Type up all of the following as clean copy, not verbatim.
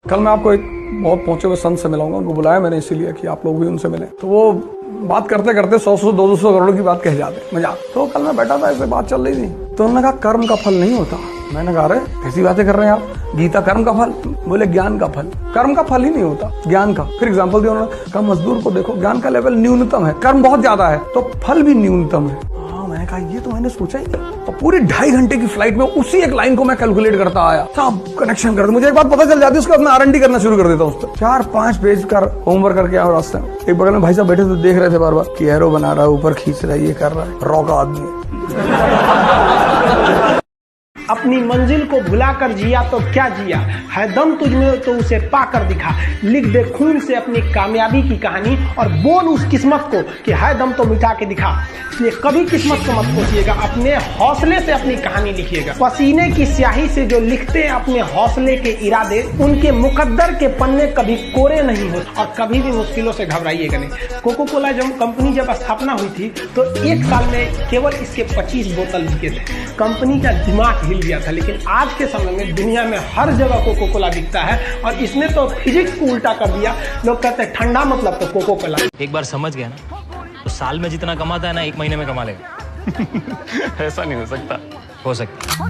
कल मैं आपको एक बहुत पहुंचे हुए संत से मिलाऊंगा, उनको बुलाया मैंने इसीलिए कि आप लोग भी उनसे मिले। तो वो बात करते करते 100-200 करोड़ की बात कह जाते मजाक। तो कल मैं बैठा था, ऐसे बात चल रही थी, तो उन्होंने कहा कर्म का फल नहीं होता। मैंने कहा अरे कैसी बातें कर रहे हैं आप, गीता कर्म का फल? बोले ज्ञान का फल। कर्म का फल ही नहीं होता, ज्ञान का। फिर एग्जाम्पल दिया उन्होंने, कहा मजदूर को देखो, ज्ञान का लेवल न्यूनतम है, कर्म बहुत ज्यादा है, तो फल भी न्यूनतम है। मैंने कहा ये तो मैंने सोचा ही नहीं। और पूरी 2.5 घंटे की फ्लाइट में उसी एक लाइन को मैं कैलकुलेट करता आया, सब कनेक्शन करता। मुझे एक बात पता चल जाती, उसके बाद मैं R&D करना शुरू कर देता हूँ उस पर। 4-5 पेज का होमवर्क करके आया रास्ते में। एक बगल में भाई साहब बैठे थे, देख रहे थे बार बार कि एरो बना रहा है, ऊपर खींच रहा है, ये कर रहा है, रॉ का आदमी। अपनी मंजिल को भुलाकर जिया तो क्या जिया, है दम तुझमें तो उसे पाकर दिखा। लिख दे खून से अपनी कामयाबी की कहानी और बोल उस किस्मत को कि है दम तो मिटा के दिखा। इसलिए कभी किस्मत को मत कोसिएगा, अपने हौसले से अपनी कहानी लिखिएगा। पसीने की स्याही से जो लिखते हैं अपने हौसले के इरादे, उनके मुकद्दर के पन्ने कभी कोरे नहीं होते। और कभी भी मुश्किलों से घबराइएगा नहीं। कोको कोला कंपनी जब स्थापना हुई थी तो 1 साल में केवल इसके 25 बोतल बिके थे। कंपनी का दिमाग हिल गया था। लेकिन आज के समय में दुनिया में हर जगह कोको कोला बिकता है और इसने तो फिजिक्स को उल्टा कर दिया। लोग कहते हैं ठंडा मतलब तो कोको कोला। एक बार समझ गया ना तो साल में जितना कमाता है ना 1 महीने में कमा लेगा। ऐसा नहीं हो सकता। हो सकता।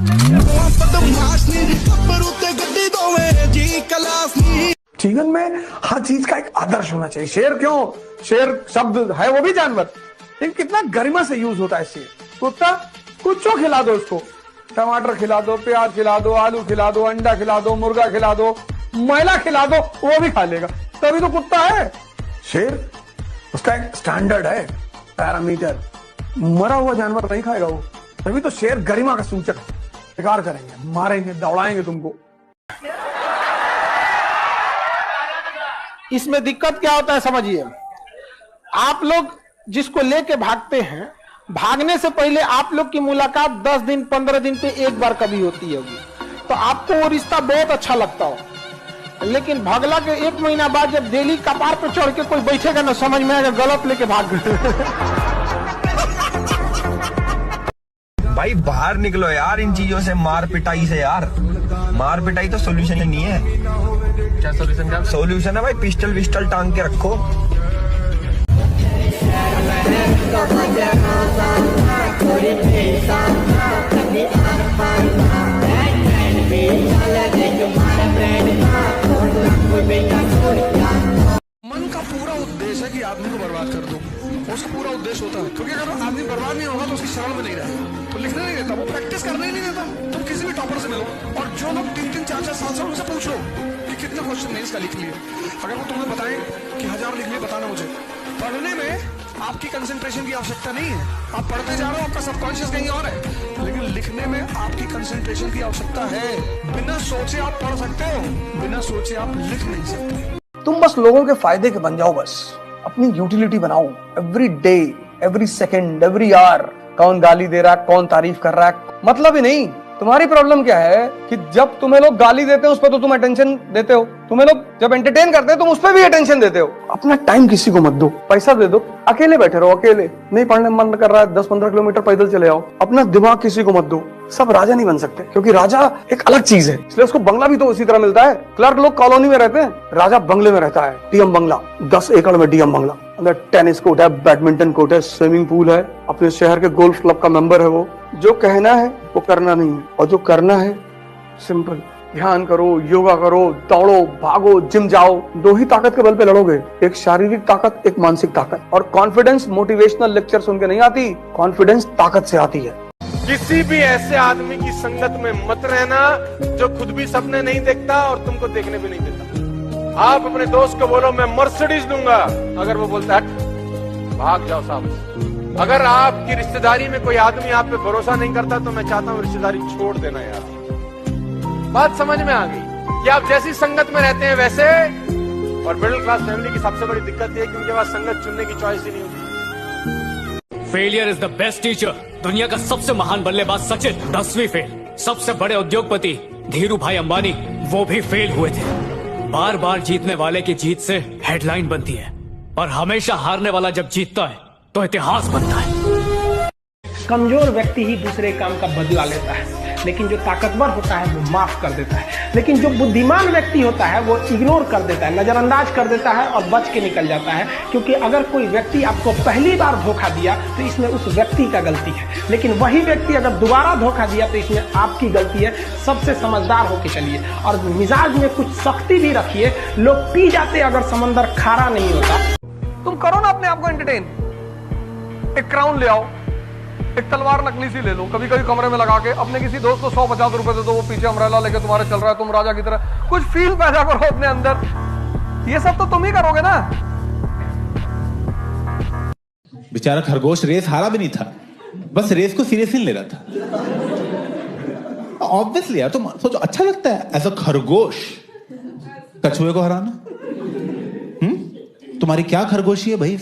जीवन में हर चीज का एक आदर्श होना चाहिए। शेर क्यों, शेर शब्द है वो भी जानवर, लेकिन कितना गरिमा से यूज होता है शेर। कुत्ता, कुछ खिला दो उसको, टमाटर खिला दो, प्याज खिला दो, आलू खिला दो, अंडा खिला दो, मुर्गा खिला दो, मैला खिला दो, वो भी खा लेगा, तभी तो कुत्ता है। शेर उसका एक स्टैंडर्ड है, पैरामीटर। मरा हुआ जानवर नहीं खाएगा वो, तभी तो शेर गरिमा का सूचक। शिकार करेंगे, मारेंगे, दौड़ाएंगे तुमको। इसमें दिक्कत क्या होता है समझिए, आप लोग जिसको लेके भागते हैं, भागने से पहले आप लोग की मुलाकात 10 दिन 15 दिन पे एक बार कभी होती होगी, तो आपको वो रिश्ता बहुत अच्छा लगता हो। लेकिन भगला के 1 महीना बाद जब दिल्ली कपार पे चढ़ के कोई बैठेगा ना, समझ में आएगा गलत लेके भाग गए। भाई बाहर निकलो यार इन चीजों से, मार पिटाई से यार। मार पिटाई तो सोल्यूशन नहीं है। क्या सोल्यूशन? क्या सोल्यूशन है भाई, पिस्टल विस्टल टांग के रखो। मन का पूरा उद्देश्य है कि आदमी को बर्बाद कर दो, उसका पूरा उद्देश्य होता है। क्योंकि अगर आदमी बर्बाद नहीं होगा तो उसकी शरण में नहीं रहेगा, तो लिखने नहीं देता, वो प्रैक्टिस करने ही नहीं देता। तुम किसी भी टॉपर से मिलो और जो लोग 3-3, 4-4, 7 साल उनसे पूछो कि कितने क्वेश्चन नहीं इसका लिख लिए। अगर वो तुम्हें बताएं कि 1000 लिख लिए, बताना मुझे। पढ़ने में आपकी कंसंट्रेशन की आवश्यकता नहीं है, आप पढ़ते जा रहे हो, आपका सबकॉन्शियस कहीं और है। लेकिन लिखने में आपकी कंसंट्रेशन की आवश्यकता है। बिना सोचे आप पढ़ सकते हो, बिना सोचे आप लिख नहीं सकते। तुम बस लोगों के फायदे के बन जाओ, बस अपनी यूटिलिटी बनाओ। Every day, every second, every hour, कौन गाली दे रहा है, कौन तारीफ कर रहा है, मतलब ही नहीं। तुम्हारी प्रॉब्लम क्या है कि जब तुम्हें लोग गाली देते हैं उस पर तो तुम अटेंशन देते हो, तुम्हें लोग जब एंटरटेन करते हैं तुम उस पर भी अटेंशन देते हो। अपना टाइम किसी को मत दो, पैसा दे दो, अकेले बैठे रहो, अकेले नहीं पढ़ने मन कर रहा है 10-15 किलोमीटर पैदल चले आओ। अपना दिमाग किसी को मत दो। सब राजा नहीं बन सकते, क्योंकि राजा एक अलग चीज है, इसलिए उसको बंगला भी तो उसी तरह मिलता है। क्लर्क लोग कॉलोनी में रहते हैं, राजा बंगले में रहता है, डीएम बंगला, 10 एकड़ में डीएम बंगला, अंदर टेनिस कोर्ट है, बैडमिंटन कोर्ट है, स्विमिंग पूल है, अपने शहर के गोल्फ क्लब का मेंबर है वो। जो कहना है वो करना नहीं है, और जो करना है सिंपल, ध्यान करो, योगा करो, दौड़ो, भागो, जिम जाओ। 2 ही ताकत के बल पे लड़ोगे, एक शारीरिक ताकत, एक मानसिक ताकत। और कॉन्फिडेंस मोटिवेशनल लेक्चर सुन के नहीं आती, कॉन्फिडेंस ताकत से आती है। किसी भी ऐसे आदमी की संगत में मत रहना जो खुद भी सपने नहीं देखता और तुमको देखने भी नहीं देता। आप अपने दोस्त को बोलो मैं मर्सिडीज दूंगा, अगर वो बोलता है भाग जाओ साहब। अगर आपकी रिश्तेदारी में कोई आदमी आप पे भरोसा नहीं करता तो मैं चाहता हूँ रिश्तेदारी छोड़ देना यार। बात समझ में आ गई कि आप जैसी संगत में रहते हैं वैसे। और मिडिल क्लास फैमिली की सबसे बड़ी दिक्कत ये है कि उनके पास संगत चुनने की चॉइस ही नहीं होती। Failure is the best teacher. दुनिया का सबसे महान बल्लेबाज सचिन 10वीं फेल। सबसे बड़े उद्योगपति धीरू भाई अंबानी, वो भी फेल हुए थे। बार बार जीतने वाले की जीत से हेडलाइन बनती है, और हमेशा हारने वाला जब जीतता है तो इतिहास बनता है। कमजोर व्यक्ति ही दूसरे काम का बदला लेता है। लेकिन जो ताकतवर होता है वो माफ कर देता है। लेकिन जो बुद्धिमान व्यक्ति होता है वो इग्नोर कर देता है, नजरअंदाज कर देता है और बच के निकल जाता है। क्योंकि अगर कोई व्यक्ति आपको पहली बार धोखा दिया तो इसमें उस व्यक्ति का गलती है, लेकिन वही व्यक्ति अगर दोबारा धोखा दिया तो इसमें आपकी गलती है। सबसे समझदार होके चलिए और मिजाज में कुछ सख्ती भी रखिए। लोग पी जाते अगर समंदर खारा नहीं होता। तुम करो ना अपने आप को एंटरटेन। एक क्राउन ले आओ, एक तलवार नकली सी ले लो, कभी कभी कमरे में लगा के अपने किसी दोस्त को 150 रुपए दे दो, वो पीछे अम्ब्रेला लेके तुम्हारे चल रहा है, तुम राजा की तरह। कुछ फील पैदा करो अपने अंदर। ये सब तो तुम ही करोगे ना। बेचारा खरगोश रेस हारा भी नहीं था, बस रेस को सीरियसली ले रहा था। ऑब्वियसली यार, तुम सोचो अच्छा लगता है ऐसा खरगोश कछुए को हराना? तुम्हारी क्या खरगोशी है भाई?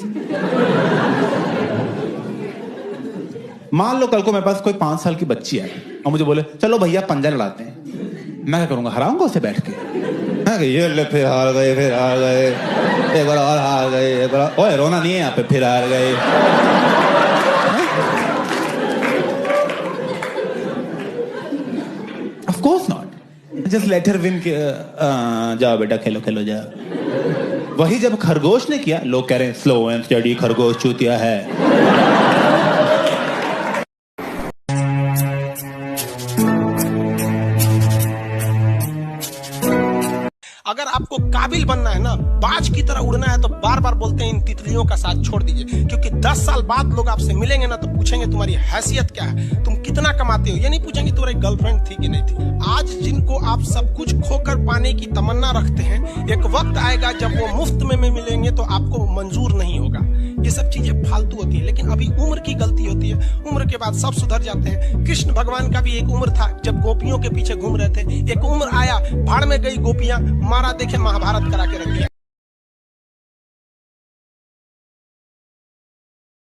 मान लो कल को मेरे पास कोई 5 साल की बच्ची है और मुझे बोले चलो भैया पंजा लड़ाते हैं, मैं क्या करूंगा? हराऊंगा उसे बैठ के? ये ले, फिर हार गए, फिर हार गए, एक बार और हार गए, एक बार। ओए रोना नहीं है यहाँ पे, फिर हार गए। Of course not, just let her win. जाओ बेटा खेलो खेलो जाओ। वही जब खरगोश ने किया, लोग कह रहे हैं स्लो एंड स्टडी खरगोश चूतिया है। अगर आपको काबिल बनना है ना, बाज की तरह उड़ना है, तो बार बार बोलते हैं इन तितलियों का साथ छोड़ दीजिए। क्योंकि 10 साल बाद लोग आपसे मिलेंगे ना तो पूछेंगे तुम्हारी हैसियत क्या है, तुम कितना कमाते हो। ये नहीं पूछेंगे तुम्हारी गर्लफ्रेंड थी कि नहीं थी। आज जिनको आप सब कुछ खोकर पाने की तमन्ना रखते हैं, एक वक्त आएगा जब वो मुफ्त में मिलेंगे तो आपको मंजूर नहीं होगा। ये सब चीजें फालतू होती है, लेकिन अभी उम्र की गलती होती है। उम्र के बाद सब सुधर जाते हैं। कृष्ण भगवान का भी एक उम्र था जब गोपियों के पीछे घूम रहे थे। एक उम्र आया, भाड़ में गई गोपियां, मारा देखे महाभारत करा के रख दिया।